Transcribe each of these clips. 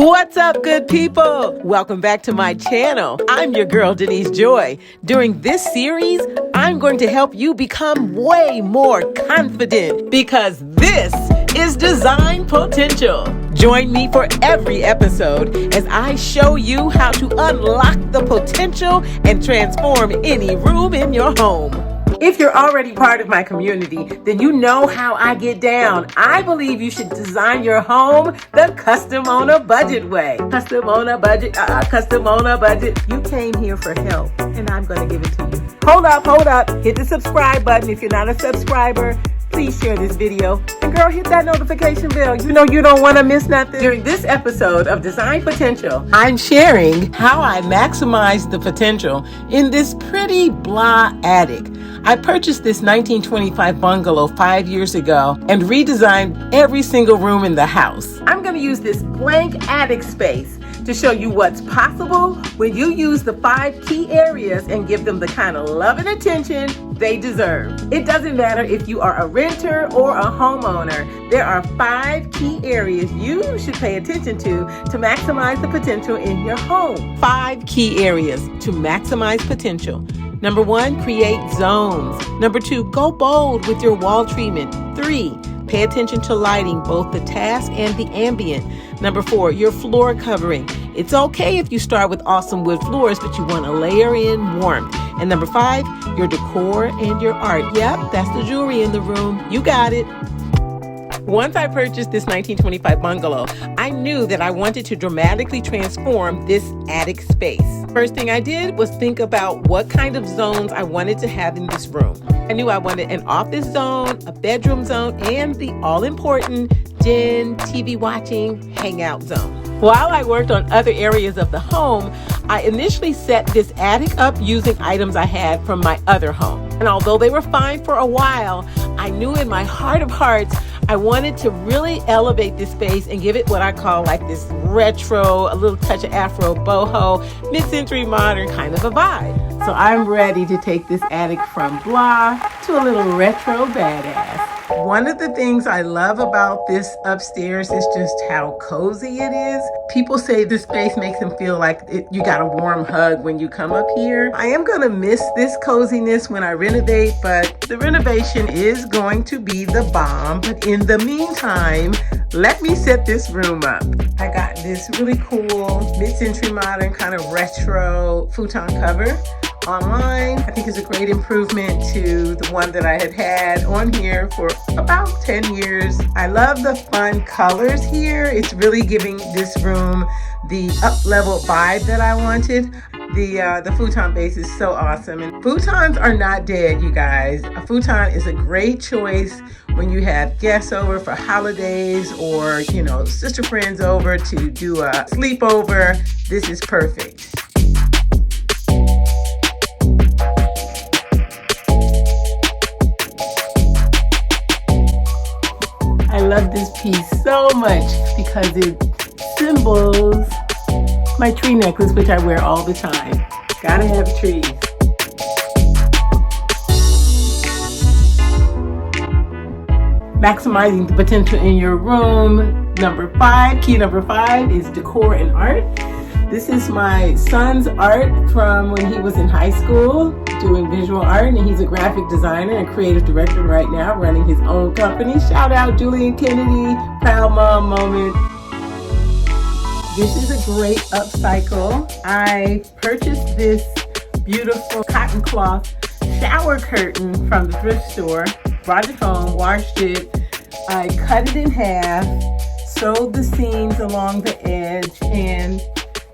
What's up, good people? Welcome back to my channel. I'm your girl, Denise Joy. During this series, I'm going to help you become way more confident because this is Design Potential. Join me for every episode as I show you how to unlock the potential and transform any room in your home. If you're already part of my community, then you know how I get down. I believe you should design your home the custom on a budget way. Custom on a budget, custom on a budget. You came here for help, and I'm going to give it to you. Hold up. Hit the subscribe button if you're not a subscriber. Please share this video. And girl, hit that notification bell. You know you don't want to miss nothing. During this episode of Design Potential, I'm sharing how I maximize the potential in this pretty blah attic. I purchased this 1925 bungalow 5 years ago and redesigned every single room in the house. I'm going to use this blank attic space to show you what's possible when you use the 5 key areas and give them the kind of love and attention they deserve. It doesn't matter if you are a renter or a homeowner. There are 5 key areas you should pay attention to maximize the potential in your home. 5 key areas to maximize potential. Number 1, create zones. Number 2, go bold with your wall treatment. 3, pay attention to lighting, both the task and the ambient. Number 4, your floor covering. It's okay if you start with awesome wood floors, but you want to layer in warmth. And number 5, your decor and your art. Yep, that's the jewelry in the room. You got it. Once I purchased this 1925 bungalow, I knew that I wanted to dramatically transform this attic space. First thing I did was think about what kind of zones I wanted to have in this room. I knew I wanted an office zone, a bedroom zone, and the all-important den, TV watching, hangout zone. While I worked on other areas of the home, I initially set this attic up using items I had from my other home. And although they were fine for a while, I knew in my heart of hearts, I wanted to really elevate this space and give it what I call like this retro, a little touch of Afro, Boho, mid-century modern kind of a vibe. So I'm ready to take this attic from blah to a little retro badass. One of the things I love about this upstairs is just how cozy it is. People say this space makes them feel like you got a warm hug when you come up here. I am going to miss this coziness when I renovate, but the renovation is going to be the bomb. But in the meantime, let me set this room up. I got this really cool mid-century modern kind of retro futon cover online. I think it's a great improvement to the one that I had on here for about 10 years. I love the fun colors here. It's really giving this room the up-level vibe that I wanted. The futon base is so awesome. And futons are not dead, you guys. A futon is a great choice when you have guests over for holidays or, sister friends over to do a sleepover. This is perfect. I love this piece so much because it symbols my tree necklace, which I wear all the time. Gotta have trees. Maximizing the potential in your room. Key number 5 is decor and art. This is my son's art from when he was in high school doing visual art, and he's a graphic designer and creative director right now running his own company. Shout out Julian Kennedy, proud mom moment. This is a great upcycle. I purchased this beautiful cotton cloth shower curtain from the thrift store, brought it home, washed it. I cut it in half, sewed the seams along the edge, and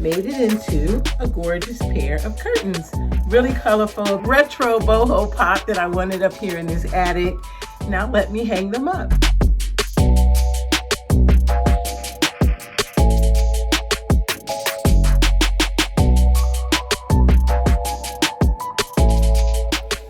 made it into a gorgeous pair of curtains. Really colorful, retro boho pop that I wanted up here in this attic. Now let me hang them up.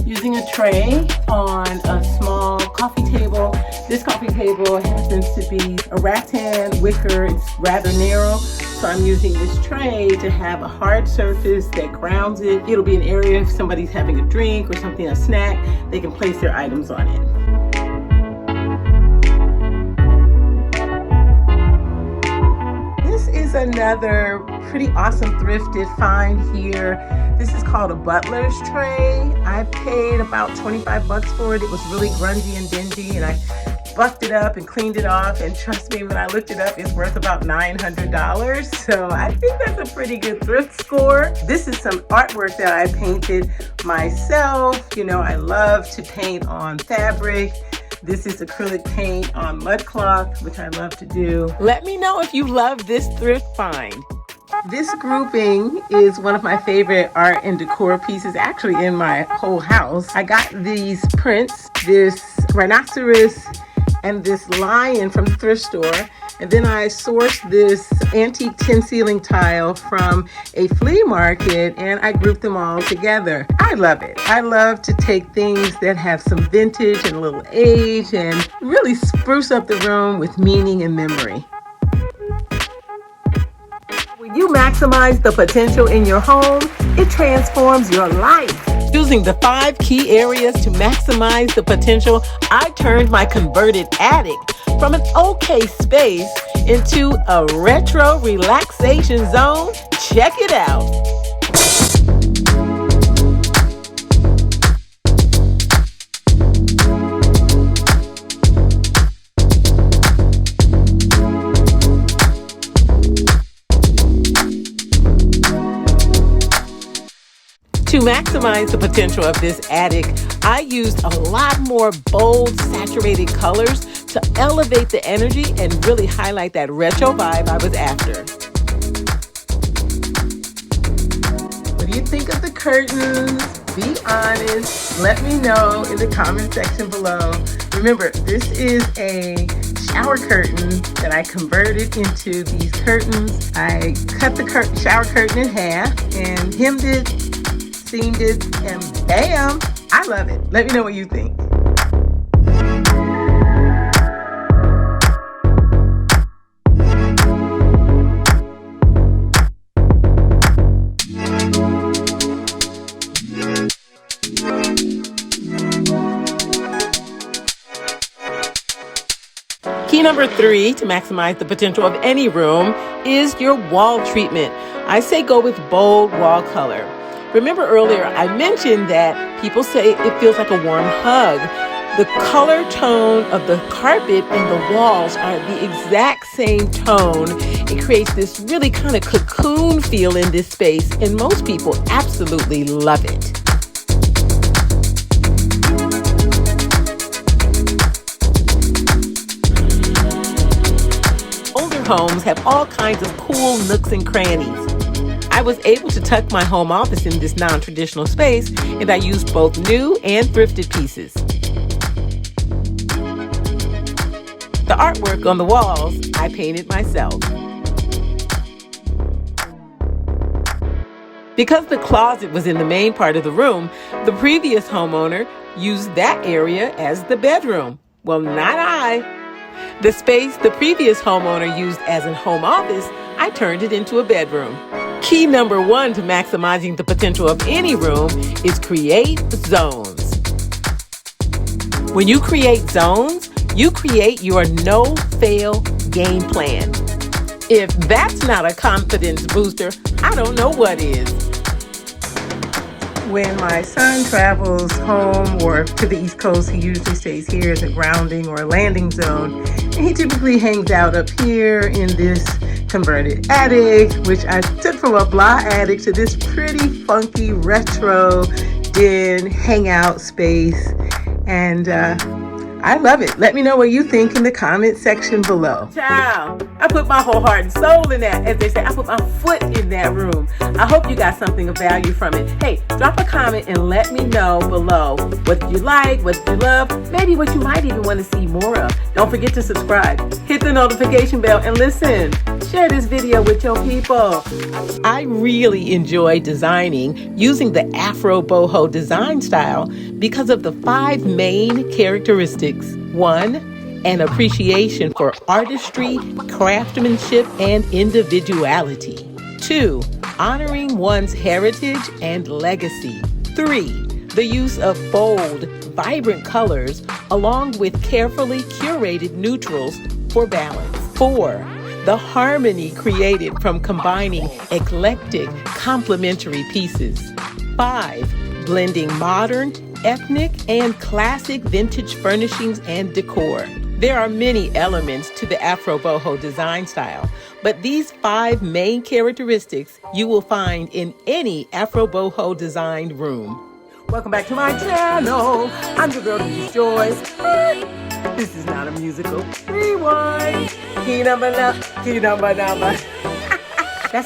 Using a tray on a small coffee table. This coffee table happens to be a rattan wicker. It's rather narrow, so I'm using this tray to have a hard surface that grounds it. It'll be an area if somebody's having a drink or something, a snack, they can place their items on it. This is another pretty awesome thrifted find here. This is called a butler's tray. I paid about 25 bucks for it. It was really grungy and dingy, and I buffed it up and cleaned it off, and trust me, when I looked it up, it's worth about $900. So I think that's a pretty good thrift score. This is some artwork that I painted myself. You know, I love to paint on fabric. This is acrylic paint on mud cloth, which I love to do. Let me know if you love this thrift find. This grouping is one of my favorite art and decor pieces, actually in my whole house. I got these prints, this rhinoceros and this lion from the thrift store. And then I sourced this antique tin ceiling tile from a flea market, and I grouped them all together. I love it. I love to take things that have some vintage and a little age and really spruce up the room with meaning and memory. When you maximize the potential in your home, it transforms your life. Using the 5 key areas to maximize the potential, I turned my converted attic from an okay space into a retro relaxation zone. Check it out. To maximize the potential of this attic, I used a lot more bold, saturated colors to elevate the energy and really highlight that retro vibe I was after. What do you think of the curtains? Be honest. Let me know in the comment section below. Remember, this is a shower curtain that I converted into these curtains. I cut the shower curtain in half and hemmed it, seamed it, and bam, I love it. Let me know what you think. Key number 3 to maximize the potential of any room is your wall treatment. I say go with bold wall color. Remember earlier, I mentioned that people say it feels like a warm hug. The color tone of the carpet and the walls are the exact same tone. It creates this really kind of cocoon feel in this space, and most people absolutely love it. Older homes have all kinds of cool nooks and crannies. I was able to tuck my home office in this non-traditional space, and I used both new and thrifted pieces. The artwork on the walls, I painted myself. Because the closet was in the main part of the room, the previous homeowner used that area as the bedroom. Well, not I. The space the previous homeowner used as a home office, I turned it into a bedroom. Key number 1 to maximizing the potential of any room is create zones. When you create zones, you create your no-fail game plan. If that's not a confidence booster, I don't know what is. When my son travels home or to the East Coast, he usually stays here as a grounding or a landing zone. And he typically hangs out up here in this converted attic, which I took from a blah attic to this pretty funky retro den hangout space. And I love it. Let me know what you think in the comment section below. Child, I put my whole heart and soul in that. As they say, I put my foot in that room. I hope you got something of value from it. Hey, drop a comment and let me know below what you like, what you love, maybe what you might even want to see more of. Don't forget to subscribe, hit the notification bell, and listen. Share this video with your people. I really enjoy designing using the Afro Boho design style because of the 5 main characteristics. 1, an appreciation for artistry, craftsmanship, and individuality. 2, honoring one's heritage and legacy. 3, the use of bold, vibrant colors along with carefully curated neutrals for balance. 4, the harmony created from combining eclectic, complementary pieces. 5, blending modern, ethnic, and classic vintage furnishings and decor. There are many elements to the Afro Boho design style, but these 5 main characteristics you will find in any Afro Boho designed room. Welcome back to my channel. I'm your girl, Denise Joy. This is not a musical. Rewind. Key number. That's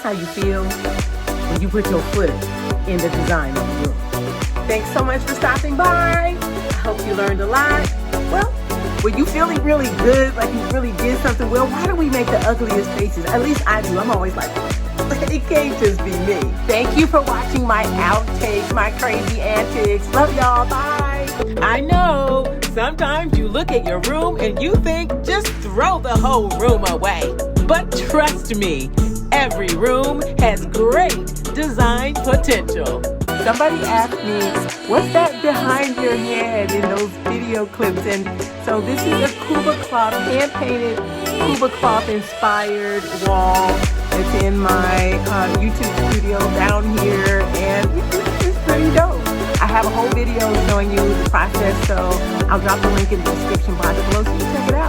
how you feel when you put your foot in the design of the room. Thanks so much for stopping by. I hope you learned a lot. Well, when you feeling really good, like you really did something well, why do we make the ugliest faces? At least I do. I'm always like, it can't just be me. Thank you for watching my outtakes, my crazy antics. Love y'all. Bye. I know, sometimes you look at your room and you think, just throw the whole room away. But trust me, every room has great design potential. Somebody asked me, what's that behind your head in those video clips? And so this is a Kuba cloth, hand-painted Kuba cloth inspired wall. It's in my YouTube studio down here, and it's pretty dope. I have a whole video showing you the process, so I'll drop the link in the description box below so you can check it out.